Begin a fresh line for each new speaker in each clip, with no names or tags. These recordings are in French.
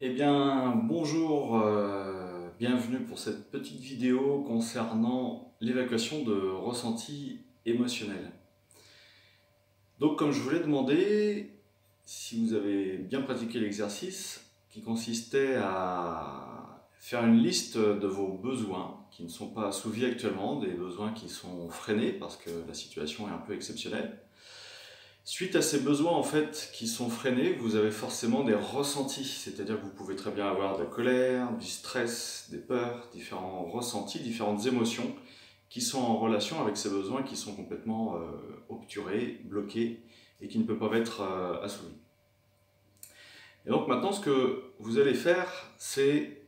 Eh bien, bonjour, bienvenue pour cette petite vidéo concernant l'évacuation de ressentis émotionnels. Donc, comme je vous l'ai demandé, si vous avez bien pratiqué l'exercice qui consistait à faire une liste de vos besoins qui ne sont pas assouvis actuellement, des besoins qui sont freinés parce que la situation est un peu exceptionnelle. Suite à ces besoins en fait qui sont freinés, vous avez forcément des ressentis, c'est-à-dire que vous pouvez très bien avoir de la colère, du stress, des peurs, différents ressentis, différentes émotions qui sont en relation avec ces besoins qui sont complètement obturés, bloqués et qui ne peuvent pas être assouvis. Et donc maintenant ce que vous allez faire, c'est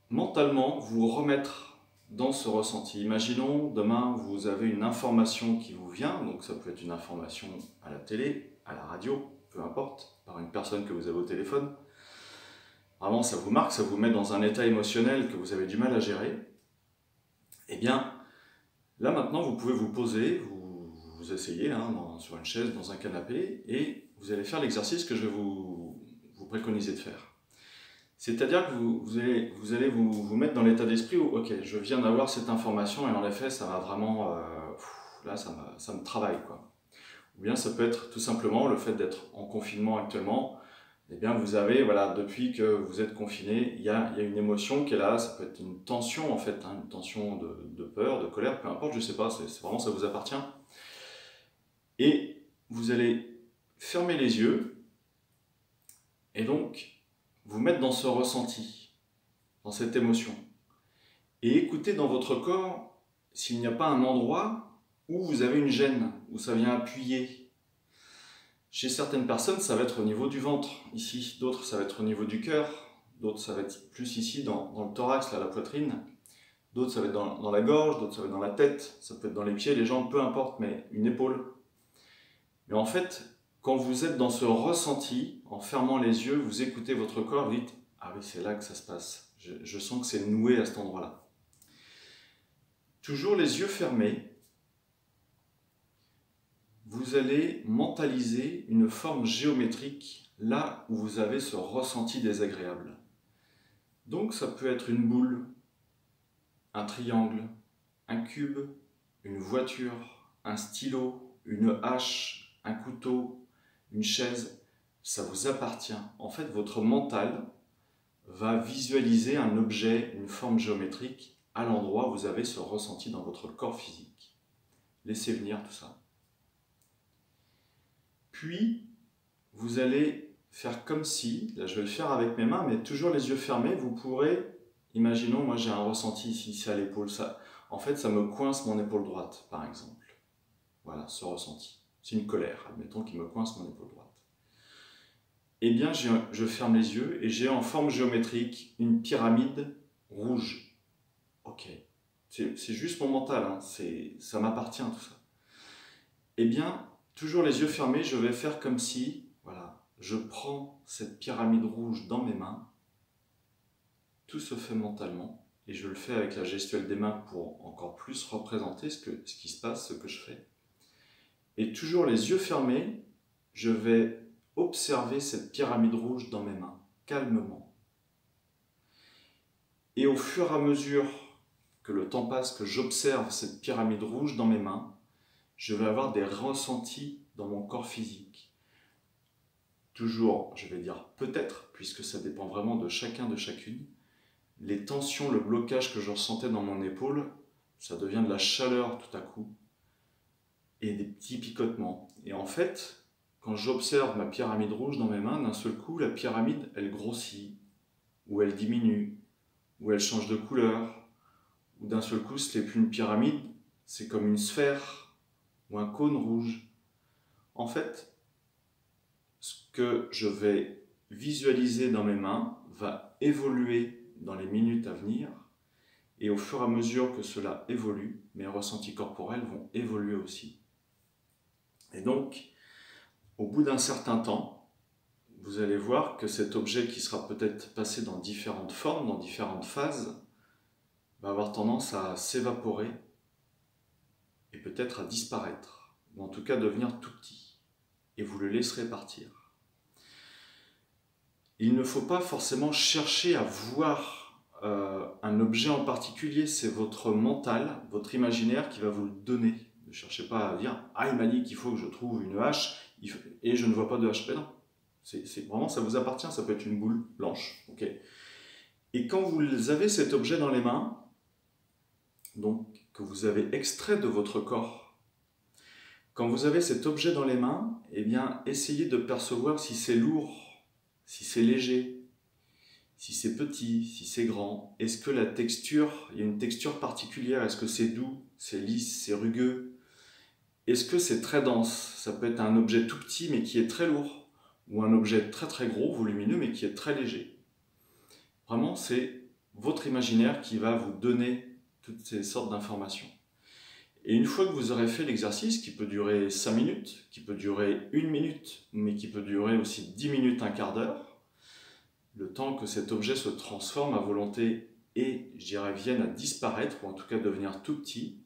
mentalement vous remettre dans ce ressenti. Imaginons demain vous avez une information qui vous vient, donc ça peut être une information à la télé, à la radio, peu importe, par une personne que vous avez au téléphone. Vraiment ça vous marque, ça vous met dans un état émotionnel que vous avez du mal à gérer. Eh bien là maintenant vous pouvez vous poser, vous asseyez sur une chaise, dans un canapé, et vous allez faire l'exercice que je vais vous préconiser de faire. C'est-à-dire que vous allez vous mettre dans l'état d'esprit où, ok, je viens d'avoir cette information et en effet, ça va vraiment, là, ça me travaille, quoi. Ou bien ça peut être tout simplement le fait d'être en confinement actuellement. Eh bien, vous avez, voilà, depuis que vous êtes confiné, il y a une émotion qui est là. Ça peut être une tension, en fait, une tension de peur, de colère, peu importe, je sais pas, c'est vraiment, ça vous appartient. Et vous allez fermer les yeux et donc vous mettre dans ce ressenti, dans cette émotion. Et écoutez dans votre corps s'il n'y a pas un endroit où vous avez une gêne, où ça vient appuyer. Chez certaines personnes, ça va être au niveau du ventre, ici. D'autres, ça va être au niveau du cœur. D'autres, ça va être plus ici, dans le thorax, là, la poitrine. D'autres, ça va être dans la gorge. D'autres, ça va être dans la tête. Ça peut être dans les pieds, les jambes, peu importe, mais une épaule. Mais en fait, quand vous êtes dans ce ressenti, en fermant les yeux, vous écoutez votre corps, vous dites « Ah oui, c'est là que ça se passe. Je sens que c'est noué à cet endroit-là. » Toujours les yeux fermés, vous allez mentaliser une forme géométrique là où vous avez ce ressenti désagréable. Donc ça peut être une boule, un triangle, un cube, une voiture, un stylo, une hache, un couteau, une chaise. Ça vous appartient. En fait, votre mental va visualiser un objet, une forme géométrique à l'endroit où vous avez ce ressenti dans votre corps physique. Laissez venir tout ça. Puis, vous allez faire comme si, là je vais le faire avec mes mains, mais toujours les yeux fermés, vous pourrez, imaginons, moi j'ai un ressenti ici à l'épaule, en fait ça me coince mon épaule droite, par exemple. Voilà, ce ressenti. C'est une colère, admettons, qui me coince mon épaule droite. Eh bien, je ferme les yeux et j'ai en forme géométrique une pyramide rouge. Ok, c'est juste mon mental, hein, ça m'appartient tout ça. Eh bien, toujours les yeux fermés, je vais faire comme si, voilà, je prends cette pyramide rouge dans mes mains, tout se fait mentalement, et je le fais avec la gestuelle des mains pour encore plus représenter ce qui se passe, ce que je fais. Et toujours les yeux fermés, je vais observer cette pyramide rouge dans mes mains, calmement. Et au fur et à mesure que le temps passe, que j'observe cette pyramide rouge dans mes mains, je vais avoir des ressentis dans mon corps physique. Toujours, je vais dire peut-être, puisque ça dépend vraiment de chacun, de chacune, les tensions, le blocage que je ressentais dans mon épaule, ça devient de la chaleur tout à coup, et des petits picotements. Et en fait, quand j'observe ma pyramide rouge dans mes mains, d'un seul coup, la pyramide, elle grossit, ou elle diminue, ou elle change de couleur, ou d'un seul coup, ce n'est plus une pyramide, c'est comme une sphère, ou un cône rouge. En fait, ce que je vais visualiser dans mes mains va évoluer dans les minutes à venir, et au fur et à mesure que cela évolue, mes ressentis corporels vont évoluer aussi. Et donc, au bout d'un certain temps, vous allez voir que cet objet qui sera peut-être passé dans différentes formes, dans différentes phases, va avoir tendance à s'évaporer et peut-être à disparaître, ou en tout cas devenir tout petit, et vous le laisserez partir. il ne faut pas forcément chercher à voir un objet en particulier, c'est votre mental, votre imaginaire qui va vous le donner. Ne cherchez pas à dire « Ah, il m'a dit qu'il faut que je trouve une hache et je ne vois pas de hache. » Ben non, c'est vraiment, ça vous appartient, ça peut être une boule blanche. Okay. Et quand vous avez cet objet dans les mains, donc que vous avez extrait de votre corps, quand vous avez cet objet dans les mains, eh bien, essayez de percevoir si c'est lourd, si c'est léger, si c'est petit, si c'est grand. Est-ce que la texture, il y a une texture particulière? Est-ce que c'est doux, c'est lisse, c'est rugueux? Est-ce que c'est très dense? Ça peut être un objet tout petit mais qui est très lourd, ou un objet très très gros, volumineux, mais qui est très léger. Vraiment, c'est votre imaginaire qui va vous donner toutes ces sortes d'informations. Et une fois que vous aurez fait l'exercice, qui peut durer 5 minutes, qui peut durer 1 minute, mais qui peut durer aussi 10 minutes, un quart d'heure, le temps que cet objet se transforme à volonté et, je dirais, vienne à disparaître, ou en tout cas devenir tout petit,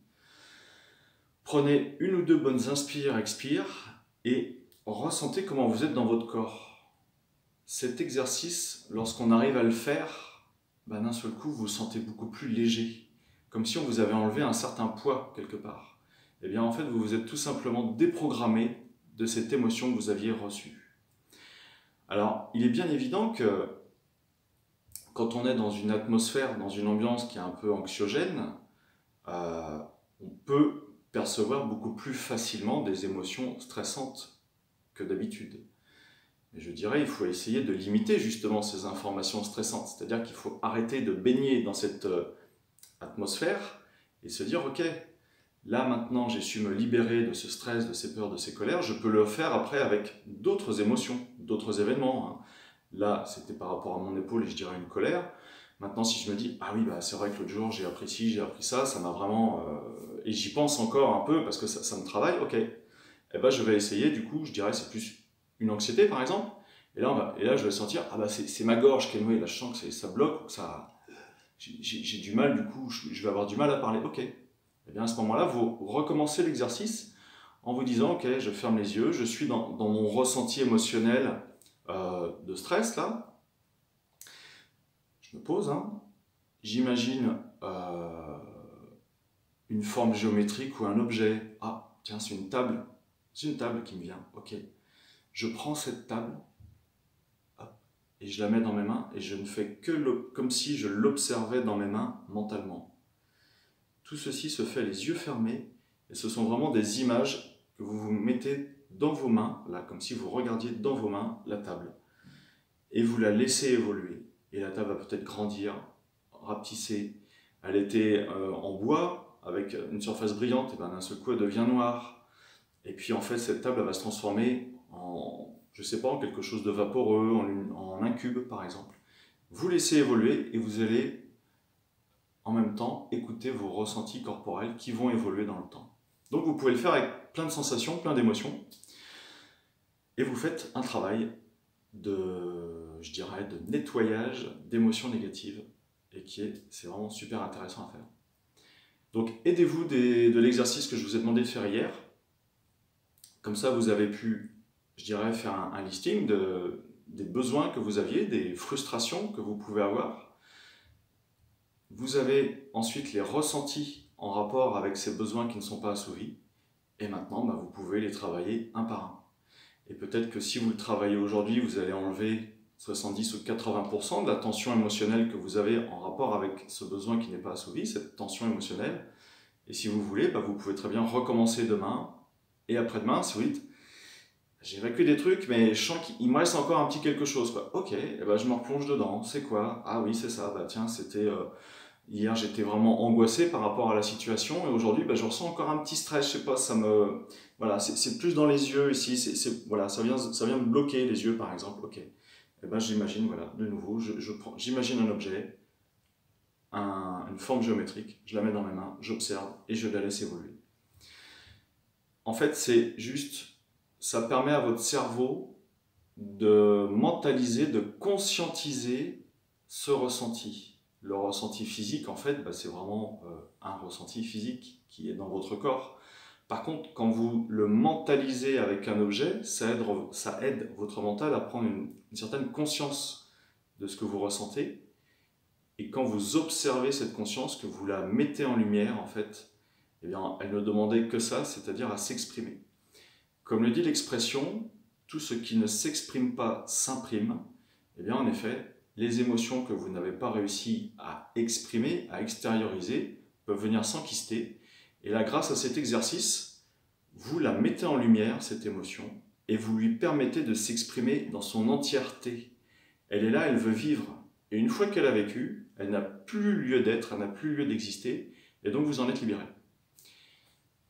prenez 1 ou 2 bonnes inspires, expires, et ressentez comment vous êtes dans votre corps. Cet exercice, lorsqu'on arrive à le faire, ben d'un seul coup, vous vous sentez beaucoup plus léger. Comme si on vous avait enlevé un certain poids quelque part. Eh bien en fait, vous vous êtes tout simplement déprogrammé de cette émotion que vous aviez reçue. Alors, il est bien évident que quand on est dans une atmosphère, dans une ambiance qui est un peu anxiogène, on peut percevoir beaucoup plus facilement des émotions stressantes que d'habitude. Mais je dirais, il faut essayer de limiter justement ces informations stressantes. C'est-à-dire qu'il faut arrêter de baigner dans cette atmosphère et se dire ok, là maintenant j'ai su me libérer de ce stress, de ces peurs, de ces colères, je peux le faire après avec d'autres émotions, d'autres événements. Là c'était par rapport à mon épaule et je dirais une colère. Maintenant si je me dis ah oui bah c'est vrai que l'autre jour j'ai appris ci, j'ai appris ça, ça m'a vraiment et j'y pense encore un peu parce que ça me travaille, ok, et ben je vais essayer, du coup je dirais c'est plus une anxiété par exemple, et là je vais sentir ah bah c'est ma gorge qui est nouée, là je sens que ça bloque, ça j'ai du mal, du coup, je vais avoir du mal à parler. Ok. Et bien à ce moment-là, vous recommencez l'exercice en vous disant, ok, je ferme les yeux, je suis dans mon ressenti émotionnel de stress, là. Je me pose, hein. J'imagine une forme géométrique ou un objet. Ah, tiens, c'est une table. C'est une table qui me vient. Ok. Je prends cette table et je la mets dans mes mains et je ne fais que comme si je l'observais dans mes mains mentalement. Tout ceci se fait les yeux fermés et ce sont vraiment des images que vous vous mettez dans vos mains, là, comme si vous regardiez dans vos mains la table. Et vous la laissez évoluer. Et la table va peut-être grandir, rapetisser. Elle était en bois avec une surface brillante, et bien d'un seul coup elle devient noire. Et puis en fait cette table elle va se transformer en, je sais pas, en quelque chose de vaporeux, en un cube par exemple. Vous laissez évoluer et vous allez en même temps écouter vos ressentis corporels qui vont évoluer dans le temps. Donc vous pouvez le faire avec plein de sensations, plein d'émotions, et vous faites un travail je dirais, de nettoyage d'émotions négatives, et c'est vraiment super intéressant à faire. Donc aidez-vous de l'exercice que je vous ai demandé de faire hier, comme ça vous avez pu, je dirais, faire un listing des besoins que vous aviez, des frustrations que vous pouvez avoir. Vous avez ensuite les ressentis en rapport avec ces besoins qui ne sont pas assouvis. Et maintenant, bah, vous pouvez les travailler un par un. Et peut-être que si vous le travaillez aujourd'hui, vous allez enlever 70 ou 80% de la tension émotionnelle que vous avez en rapport avec ce besoin qui n'est pas assouvi, cette tension émotionnelle. Et si vous voulez, bah, vous pouvez très bien recommencer demain et après-demain, si vous dites j'ai évacué des trucs, mais je sens qu'il me reste encore un petit quelque chose, quoi. Ok, et bah, je me replonge dedans. C'est quoi? Ah oui, c'est ça. Bah, tiens, c'était... hier, j'étais vraiment angoissé par rapport à la situation et aujourd'hui, je ressens encore un petit stress. Je sais pas, ça me... Voilà, c'est plus dans les yeux ici. Voilà, ça vient me bloquer les yeux, par exemple. Ok. Et j'imagine, voilà, de nouveau, j'imagine un objet, une forme géométrique, je la mets dans mes mains, j'observe et je la laisse évoluer. En fait, c'est juste, ça permet à votre cerveau de mentaliser, de conscientiser ce ressenti. Le ressenti physique, en fait, c'est vraiment un ressenti physique qui est dans votre corps. Par contre, quand vous le mentalisez avec un objet, ça aide votre mental à prendre une certaine conscience de ce que vous ressentez. Et quand vous observez cette conscience, que vous la mettez en lumière, en fait, eh bien, elle ne demandait que ça, c'est-à-dire à s'exprimer. Comme le dit l'expression, tout ce qui ne s'exprime pas s'imprime. Eh bien, en effet, les émotions que vous n'avez pas réussi à exprimer, à extérioriser, peuvent venir s'enquister. Et là, grâce à cet exercice, vous la mettez en lumière, cette émotion, et vous lui permettez de s'exprimer dans son entièreté. Elle est là, elle veut vivre. Et une fois qu'elle a vécu, elle n'a plus lieu d'être, elle n'a plus lieu d'exister, et donc vous en êtes libéré.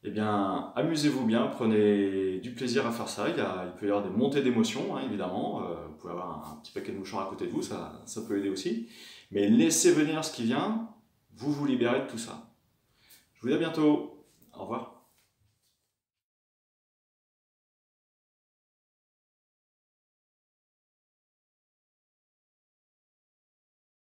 Eh bien, amusez-vous bien, prenez du plaisir à faire ça. Il peut y avoir des montées d'émotions, hein, évidemment. Vous pouvez avoir un petit paquet de mouchoirs à côté de vous, ça peut aider aussi. Mais laissez venir ce qui vient, vous vous libérez de tout ça. Je vous dis à bientôt. Au revoir.